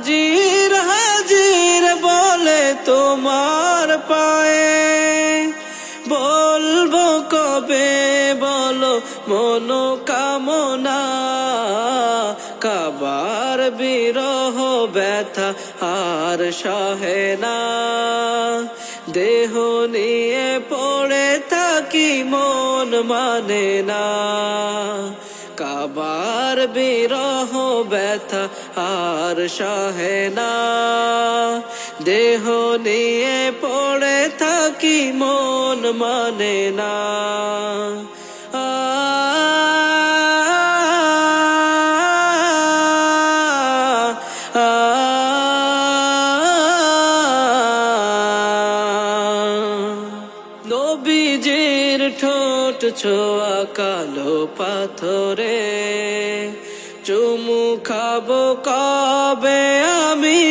হাজির হাজির বলে তোমার পায়ে, বলবো কবে বলো মনোকামনা, কাবার বিরহ ব্যথা আর সহে না, দেহ নিয়ে পড়ে থাকি মন মানে না, কাবার বিরহ ব্যথা আর সহে না, দেহ নিয়ে পড়ে থাকি মন মানে না। নবীজির ঠোঁট ছোঁয়া কালো পাথরে, চুমু খাবো কবে আমি,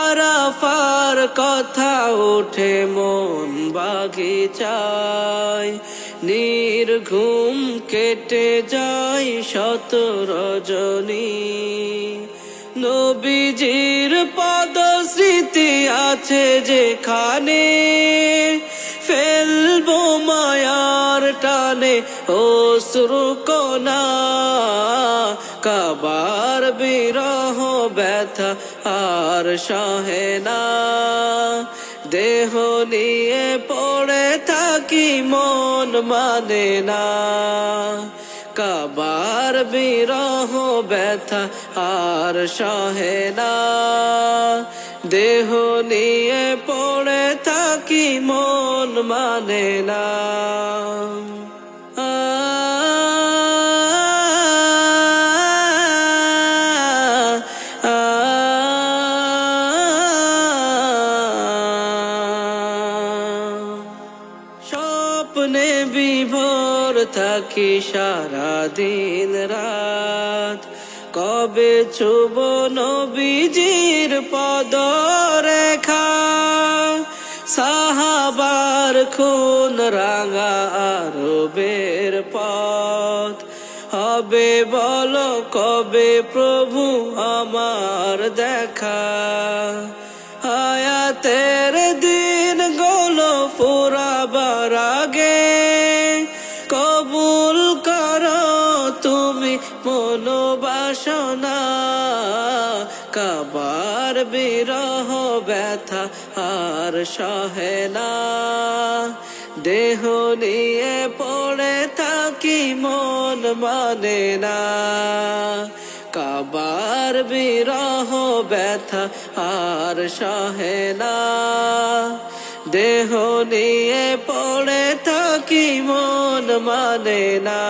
আরাফার কথা ওঠে মন বাগিচায়, নির্ঘুম কেটে যায় শত রজনী, নবীজির পদস্মৃতি আছে যেখানে, ফেলবো মায়ার টানে অশ্রু কোনা, কাবার বিরহ ব্যথা আর সহে না, দেহ নিয়ে পড়ে থাকি মন মানে না, কাবার বিরহ ব্যথা আর সহে না, দেহ নিয়ে পড়ে থাকি মন মানে না। স্বপ্নে বিভোর থাকি সারা দিন রাত, কবে ছুব নবীজির পদরেখা, সাহাবার খুন রাঙা আরবের পথ, হবে বলো কবে প্রভু আমার দেখা, হায়াতের দিন গুলো ফুরাবার আগে, কবুল করো তুমি মনোবাসনা, কাবার বিরহ ব্যথা আর সহে না, দেহ নিয়ে পড়ে থাকি মন মানে না, কাবার বিরহ ব্যথা আর সহে না, দেহ নিয়ে পড়ে থাকি মন মানে না।